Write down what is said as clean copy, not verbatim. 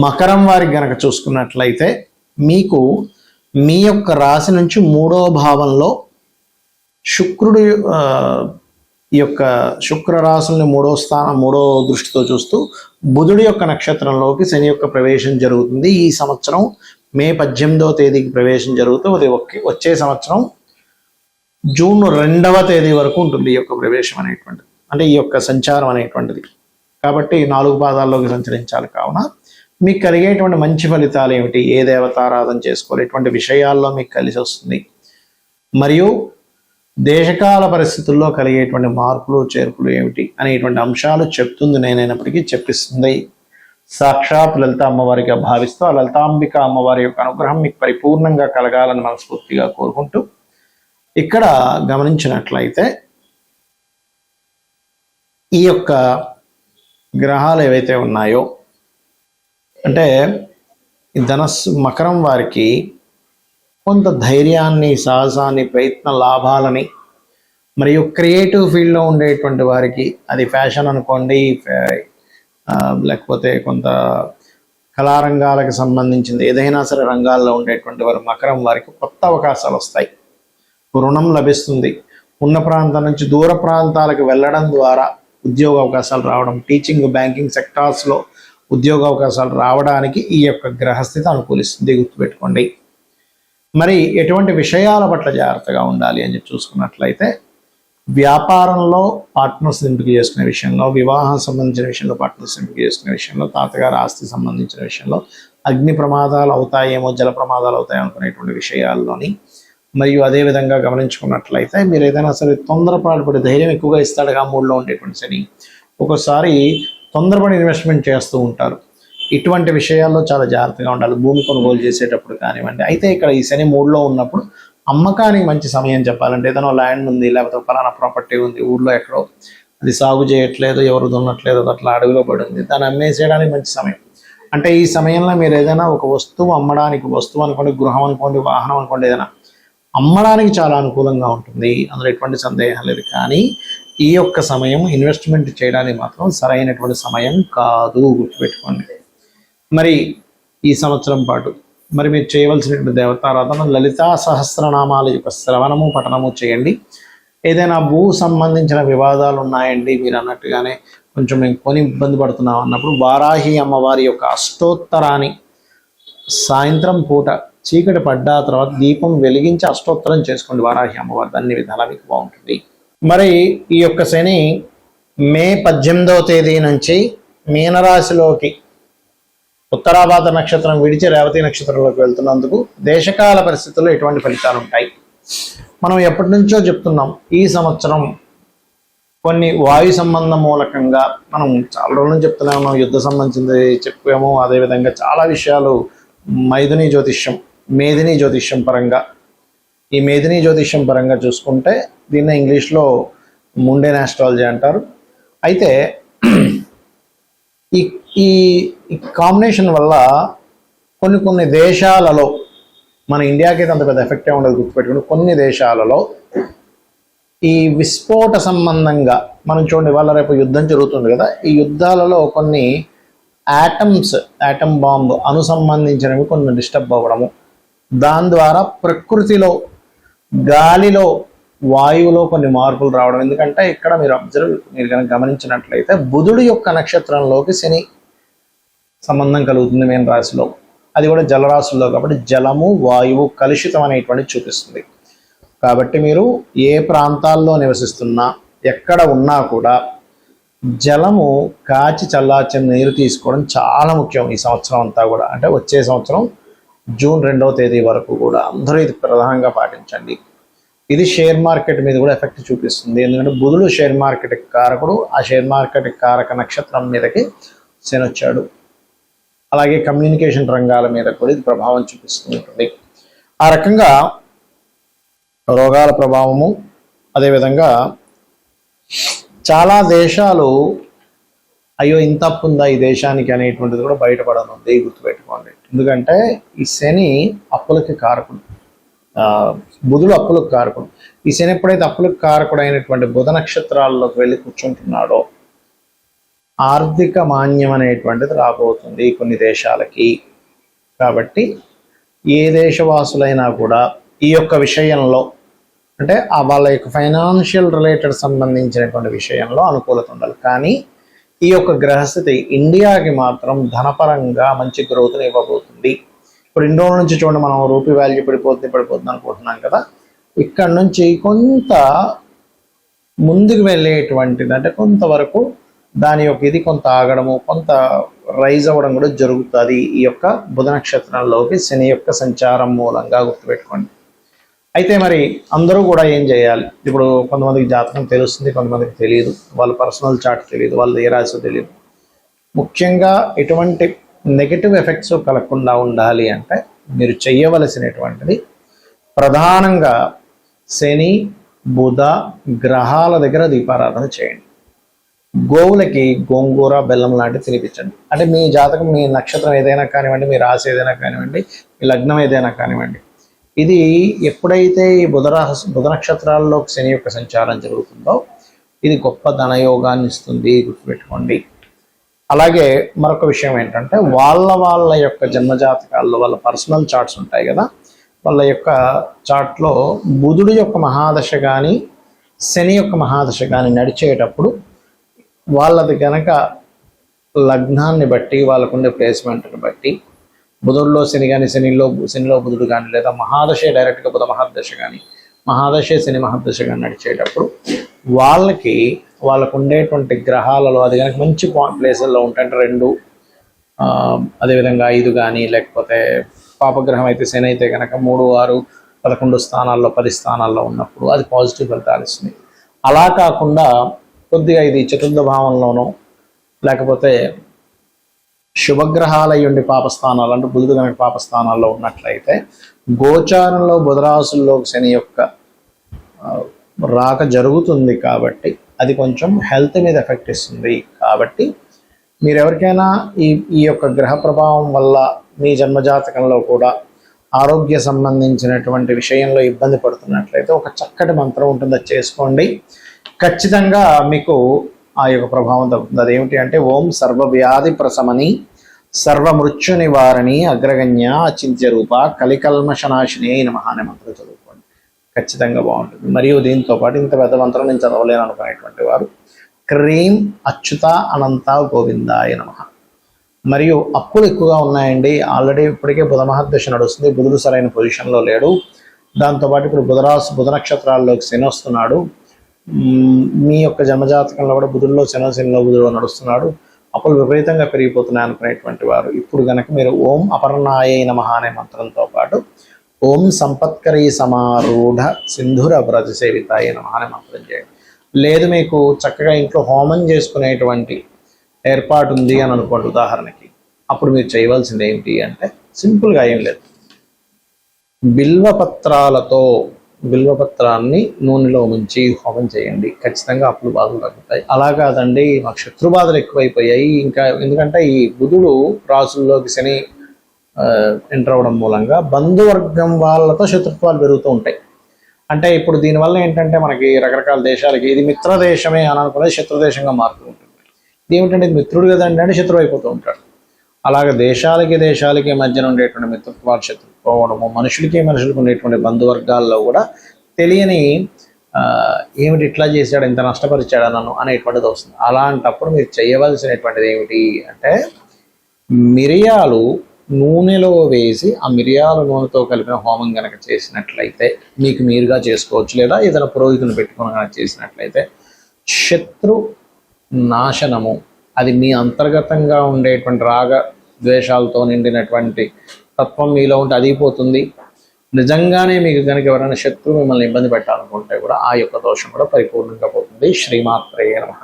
మకరం వారికి గనక చూసుకున్నట్లయితే మీకు మీ యొక్క రాశి నుంచి 3వ భావంలో శుక్రుడు ఈ యొక్క శుక్ర రాశుల్ని 3వ దృష్టితో చూస్తూ బుధుడి యొక్క నక్షత్రంలోకి శని యొక్క ప్రవేశం జరుగుతుంది. ఈ సంవత్సరం మే 18వ తేదీకి ప్రవేశం జరుగుతుంది. వచ్చే సంవత్సరం జూన్ 2వ తేదీ వరకు ఉంటుంది ఈ యొక్క ప్రవేశం అనేటువంటిది, అంటే ఈ యొక్క సంచారం అనేటువంటిది. కాబట్టి 4 పాదాల్లోకి సంచరించాలి. కావున మీకు కలిగేటువంటి మంచి ఫలితాలు ఏమిటి, ఏ దేవతారాధన చేసుకోవాలి, ఇటువంటి విషయాల్లో మీకు కలిసి వస్తుంది. మరియు దేశకాల పరిస్థితుల్లో కలిగేటువంటి మార్పులు చేర్పులు ఏమిటి అనేటువంటి అంశాలు చెప్తుంది నేనైనప్పటికీ చెప్పిస్తుంది సాక్షాత్ లలిత అమ్మవారిగా భావిస్తూ ఆ లలితాంబిక అమ్మవారి యొక్క అనుగ్రహం మీకు పరిపూర్ణంగా కలగాలని మనస్ఫూర్తిగా కోరుకుంటూ, ఇక్కడ గమనించినట్లయితే ఈ యొక్క గ్రహాలు ఏవైతే ఉన్నాయో, అంటే మకరం వారికి కొంత ధైర్యాన్ని, సాహసాన్ని, ప్రయత్న లాభాలని, మరియు క్రియేటివ్ ఫీల్డ్లో ఉండేటువంటి వారికి అది ఫ్యాషన్ అనుకోండి, లేకపోతే కొంత కళారంగాలకు సంబంధించింది ఏదైనా సరే రంగాల్లో ఉండేటువంటి వారు మకరం వారికి కొత్త అవకాశాలు వస్తాయి. రుణం లభిస్తుంది. ఉన్న ప్రాంతం నుంచి దూర ప్రాంతాలకు వెళ్ళడం ద్వారా ఉద్యోగ అవకాశాలు రావడం, టీచింగ్, బ్యాంకింగ్ సెక్టార్స్లో ఉద్యోగ అవకాశాలు రావడానికి ఈ యొక్క గ్రహస్థితి అనుకూలిస్తుంది, గుర్తుపెట్టుకోండి. మరి ఎటువంటి విషయాల పట్ల జాగ్రత్తగా ఉండాలి అని చెప్పి చూసుకున్నట్లయితే, వ్యాపారంలో పార్ట్నర్స్ ఎంపిక చేసుకునే విషయంలో, వివాహం సంబంధించిన విషయంలో పార్ట్నర్స్ ఎంపిక చేసుకునే విషయంలో, తాతగారి ఆస్తి సంబంధించిన విషయంలో, అగ్ని ప్రమాదాలు అవుతాయేమో, జల ప్రమాదాలు అవుతాయేమో అనుకునేటువంటి విషయాల్లోని, మరియు అదేవిధంగా గమనించుకున్నట్లయితే మీరు ఏదైనా సరే తొందరపాటు పడి ధైర్యం ఎక్కువగా ఇస్తాడుగా మూడులో ఉండేటువంటి శని ఒకసారి తొందరపడి ఇన్వెస్ట్మెంట్ చేస్తూ ఉంటారు. ఇటువంటి విషయాల్లో చాలా జాగ్రత్తగా ఉండాలి. భూమి కొనుగోలు చేసేటప్పుడు కానివ్వండి. అయితే ఇక్కడ ఈ శని 3లో ఉన్నప్పుడు అమ్మకానికి మంచి సమయం చెప్పాలంటే, ఏదైనా ల్యాండ్ ఉంది, లేకపోతే ఫలానా ప్రాపర్టీ ఉంది ఊళ్ళో ఎక్కడో, అది సాగు చేయట్లేదు, ఎవరు దున్నట్లేదు, అట్లా అడవిలో పడి ఉంది, దాన్ని అమ్మేసేయడానికి మంచి సమయం. అంటే ఈ సమయంలో మీరు ఏదైనా ఒక వస్తువు అమ్మడానికి, వస్తువు అనుకోండి, గృహం అనుకోండి, వాహనం అనుకోండి, ఏదైనా అమ్మడానికి చాలా అనుకూలంగా ఉంటుంది, అందులో ఎటువంటి సందేహం లేదు. కానీ ఈ యొక్క సమయం ఇన్వెస్ట్మెంట్ చేయడానికి మాత్రం సరైనటువంటి సమయం కాదు, గుర్తుపెట్టుకోండి. మరి ఈ సంవత్సరం పాటు మరి మీరు చేయవలసినటువంటి దేవతారాధన లలితా సహస్రనామాల యొక్క శ్రవణము, పఠనము చేయండి. ఏదైనా భూ సంబంధించిన వివాదాలు ఉన్నాయండి, మీరు అన్నట్టుగానే కొంచెం మేము కొని ఇబ్బంది పడుతున్నాం అన్నప్పుడు వారాహి అమ్మవారి యొక్క అష్టోత్తరాన్ని సాయంత్రం పూట చీకటి పడ్డా తర్వాత దీపం వెలిగించి అష్టోత్తరం చేసుకోండి వారాహి అమ్మవారి, అన్ని విధాలా మీకు బాగుంటుంది. మరి ఈ యొక్క శని మే 18వ తేదీ నుంచి మీనరాశిలోకి ఉత్తరాభాద్ర నక్షత్రం విడిచి రేవతి నక్షత్రంలోకి వెళ్తున్నందుకు దేశకాల పరిస్థితుల్లో ఎటువంటి ఫలితాలు ఉంటాయి మనం ఎప్పటి నుంచో చెప్తున్నాం. ఈ సంవత్సరం కొన్ని వాయు సంబంధం మూలకంగా మనం చాలా రోజుల నుంచి చెప్తూనే ఉన్నాం. యుద్ధ సంబంధించింది చెప్పాము, అదేవిధంగా చాలా విషయాలు మైథుని జ్యోతిష్యం, మేధిని జ్యోతిష్యం పరంగా, ఈ మేధిని జ్యోతిష్యం పరంగా చూసుకుంటే దీన్ని ఇంగ్లీష్లో ముండేన్ ఆస్ట్రాలజీ అంటారు. అయితే ఈ కాంబినేషన్ వల్ల కొన్ని దేశాలలో, మన ఇండియాకి అయితే అంత పెద్ద ఎఫెక్టే ఉండదు గుర్తుపెట్టుకుని, కొన్ని దేశాలలో ఈ విస్ఫోట సంబంధంగా మనం చూడండి, వాళ్ళ రేపు యుద్ధం జరుగుతుంది కదా, ఈ యుద్ధాలలో కొన్ని యాటమ్ బాంబు అనుసంబంధించినవి కొన్ని డిస్టర్బ్ అవ్వడము, దాని ద్వారా ప్రకృతిలో, గాలిలో, వాయువులో కొన్ని మార్పులు రావడం. ఎందుకంటే ఇక్కడ మీరు కనుక గమనించినట్లయితే బుధుడు యొక్క నక్షత్రంలోకి శని సంబంధం కలుగుతుంది మీన రాశిలో, అది కూడా జలరాశుల్లో, కాబట్టి జలము, వాయువు కలుషితం అనేటువంటి చూపిస్తుంది. కాబట్టి మీరు ఏ ప్రాంతాల్లో నివసిస్తున్నా, ఎక్కడ ఉన్నా కూడా జలము కాచి చల్లార్చిన నీరు తీసుకోవడం చాలా ముఖ్యం ఈ సంవత్సరం అంతా కూడా. అంటే వచ్చే సంవత్సరం జూన్ 2వ తేదీ వరకు కూడా అందరూ ఇది ప్రధానంగా పాటించండి. ఇది షేర్ మార్కెట్ మీద కూడా ఎఫెక్ట్ చూపిస్తుంది. ఎందుకంటే బుధుడు షేర్ మార్కెట్ కారకుడు, ఆ షేర్ మార్కెట్ కారక నక్షత్రం మీదకి శని వచ్చాడు. అలాగే కమ్యూనికేషన్ రంగాల మీద కూడా ఇది ప్రభావం చూపిస్తుంటుంది. ఆ రకంగా రోగాల ప్రభావము, అదేవిధంగా చాలా దేశాలు అయ్యో ఇంత అప్పు ఉందా ఈ దేశానికి అనేటువంటిది కూడా బయటపడనుంది, గుర్తుపెట్టుకోండి. ఎందుకంటే ఈ శని అప్పులకి కారకుడు, బుధుడు అప్పులకు కారకుడు. ఈ శని ఎప్పుడైతే అప్పులకు కారకుడు అయినటువంటి బుధ నక్షత్రాల్లోకి వెళ్ళి కూర్చుంటున్నాడో ఆర్థిక మాన్యం అనేటువంటిది రాబోతుంది కొన్ని దేశాలకి. కాబట్టి ఏ దేశవాసులైనా కూడా ఈ యొక్క విషయంలో అంటే వాళ్ళ యొక్క ఫైనాన్షియల్ రిలేటెడ్ సంబంధించినటువంటి విషయంలో అనుకూలత ఉండాలి. కానీ ఈ యొక్క గ్రహస్థితి ఇండియాకి మాత్రం ధనపరంగా మంచి గ్రోత్ని ఇవ్వబోతుంది. ఇప్పుడు ఇన్ని రోజుల నుంచి చూడండి, మనం రూపీ వాల్యూ పడిపోతుంది అనుకుంటున్నాం కదా. ఇక్కడ నుంచి కొంత ముందుకు వెళ్ళేటువంటిది అంటే కొంతవరకు దాని యొక్క ఇది కొంత ఆగడము, కొంత రైజ్ అవ్వడం కూడా జరుగుతుంది ఈ యొక్క బుధ నక్షత్రంలోకి శని యొక్క సంచారం మూలంగా, గుర్తుపెట్టుకోండి. అయితే మరి అందరూ కూడా ఏం చేయాలి? ఇప్పుడు కొంతమందికి జాతకం తెలుస్తుంది, కొంతమందికి తెలియదు, వాళ్ళ పర్సనల్ చార్ట్ తెలియదు, వాళ్ళ ఏ రాశి తెలియదు. ముఖ్యంగా ఎటువంటి నెగటివ్ ఎఫెక్ట్స్ కలగకుండా ఉండాలి అంటే మీరు చేయవలసినటువంటిది ప్రధానంగా శని బుధ గ్రహాల దగ్గర దీపారాధన చేయండి. గోవులకి గోంగూర బెల్లం లాంటివి తినిపించండి. అంటే మీ జాతకం, మీ నక్షత్రం ఏదైనా కానివ్వండి, మీ రాశి ఏదైనా కానివ్వండి, మీ లగ్నం ఏదైనా కానివ్వండి, ఇది ఎప్పుడైతే ఈ బుధ నక్షత్రాల్లో శని యొక్క సంచారం జరుగుతుందో ఇది గొప్ప ధనయోగాన్ని ఇస్తుంది, గుర్తుపెట్టుకోండి. అలాగే మరొక విషయం ఏంటంటే వాళ్ళ యొక్క జన్మజాతకాల్లో వాళ్ళ పర్సనల్ చార్ట్స్ ఉంటాయి కదా, వాళ్ళ యొక్క చార్ట్లో బుధుడి యొక్క మహాదశ కానీ శని యొక్క మహాదశ కానీ నడిచేటప్పుడు వాళ్ళది కనుక లగ్నాన్ని బట్టి, వాళ్ళకుండే ప్లేస్మెంట్ని బట్టి, బుధుడిలో శని కానీ శనిలో బుధుడు కానీ, లేదా మహాదశ డైరెక్ట్గా బుధ మహాదశ కానీ మహాదశ శని మహాదశ కానీ నడిచేటప్పుడు వాళ్ళకు ఉండేటువంటి గ్రహాలలో అది కనుక మంచి ప్లేసుల్లో ఉంటాయంటే 2 అదేవిధంగా 5 కానీ, లేకపోతే పాపగ్రహం అయితే శని అయితే కనుక 3, 6, 11 స్థానాల్లో 10 స్థానాల్లో ఉన్నప్పుడు అది పాజిటివ్ ఫలితాలు ఇస్తుంది. అలా కాకుండా కొద్దిగా ఇది చతుర్థ భావంలోనో లేకపోతే శుభగ్రహాలు అయ్యుండి పాపస్థానాలు అంటే బుధుడు కనుక పాపస్థానాల్లో ఉన్నట్లయితే గోచారంలో బుధరాశుల్లో శని యొక్క రాక జరుగుతుంది. కాబట్టి అది కొంచెం హెల్త్ మీద ఎఫెక్ట్ ఇస్తుంది. కాబట్టి మీరు ఎవరికైనా ఈ యొక్క గ్రహ ప్రభావం వల్ల మీ జన్మజాతకంలో కూడా ఆరోగ్య సంబంధించినటువంటి విషయంలో ఇబ్బంది పడుతున్నట్లయితే ఒక చక్కటి మంత్రం ఉంటుంది, అది చేసుకోండి. ఖచ్చితంగా మీకు ఆ యొక్క ప్రభావం తగ్గుతుంది. అదేమిటి అంటే ఓం సర్వవ్యాధి ప్రశమని సర్వమృత్యు నివారణి అగ్రగణ్య అచింత్య రూప కలికల్మషనాశిని నమః అనే మంత్రం చదువుకోండి. ఖచ్చితంగా బాగుంటుంది. మరియు దీంతో పాటు ఇంత పెద్ద మంత్రం నేను చదవలేను అనుకునేటువంటి వారు క్రీం అచ్యుత అనంత గోవిందాయ నమః. మరియు అప్పులు ఎక్కువగా ఉన్నాయండి, ఆల్రెడీ ఇప్పటికే బుధ మహర్దశ నడుస్తుంది, బుధుడు సరైన పొజిషన్లో లేడు, దాంతోపాటు ఇప్పుడు బుధ నక్షత్రాల్లోకి శని వస్తున్నాడు, మీ యొక్క జన్మజాతకంలో కూడా బుధుల్లో శనిలో బుధుడు నడుస్తున్నాడు, అప్పులు విపరీతంగా పెరిగిపోతున్నాయి అనుకునేటువంటి వారు ఇప్పుడు కనుక మీరు ఓం అపర్ణాయ నమః అనే మంత్రంతో పాటు ఓం సంపత్కరీ సమారూఢ సింధుర వ్రజ సేవితాయ నమః అనే మంత్రం చేయండి. లేదు మీకు చక్కగా ఇంట్లో హోమం చేసుకునేటువంటి ఏర్పాటు ఉంది అని అనుకోండి ఉదాహరణకి, అప్పుడు మీరు చేయవలసింది ఏంటి అంటే సింపుల్గా ఏం లేదు, బిల్వపత్రాన్ని నూనెలో ముంచి హోమం చేయండి. ఖచ్చితంగా అప్పులు బాధలు తగ్గుతాయి. అలా కాదండి మాకు శత్రు బాధలు ఎక్కువైపోయాయి, ఇంకా ఎందుకంటే ఈ బుధుడు రాసుల్లోకి శని ఎంటర్ అవ్వడం మూలంగా బంధువర్గం వాళ్ళతో శత్రుత్వాలు పెరుగుతూ ఉంటాయి. అంటే ఇప్పుడు దీనివల్ల ఏంటంటే మనకి రకరకాల దేశాలకి ఇది మిత్ర దేశమే అని అనుకునేది శత్రుదేశంగా మారుతూ ఉంటుంది. ఇది ఏమిటంటే మిత్రుడు కదండి అంటే శత్రువు అయిపోతూ ఉంటాడు. అలాగే దేశాలకి మధ్యన ఉండేటువంటి మిత్రత్వాలు శత్రుత్వము, మనుషులకి ఉండేటువంటి బంధువర్గాల్లో కూడా తెలియని ఏమిటి ఇట్లా చేశాడు, ఇంత నష్టపరిచాడు నన్ను అనేటువంటిది వస్తుంది. అలాంటప్పుడు మీరు చేయవలసినటువంటిది ఏమిటి అంటే మిరియాలు నూనెలో వేసి ఆ మిరియాల నూనెతో కలిపిన హోమం కనుక చేసినట్లయితే మీకు మీరుగా చేసుకోవచ్చు, లేదా ఏదైనా పురోహితుని పెట్టుకుని కనుక చేసినట్లయితే శత్రు నాశనము, అది మీ అంతర్గతంగా ఉండేటువంటి రాగ ద్వేషాలతో నిండినటువంటి తత్వం మీలో ఉంటే అదిపోతుంది. నిజంగానే మీకు కనుక ఎవరైనా శత్రువు మిమ్మల్ని ఇబ్బంది పెట్టాలనుకుంటే కూడా ఆ యొక్క దోషం కూడా పరిపూర్ణంగా పోతుంది. శ్రీమాత్రేయ నమః.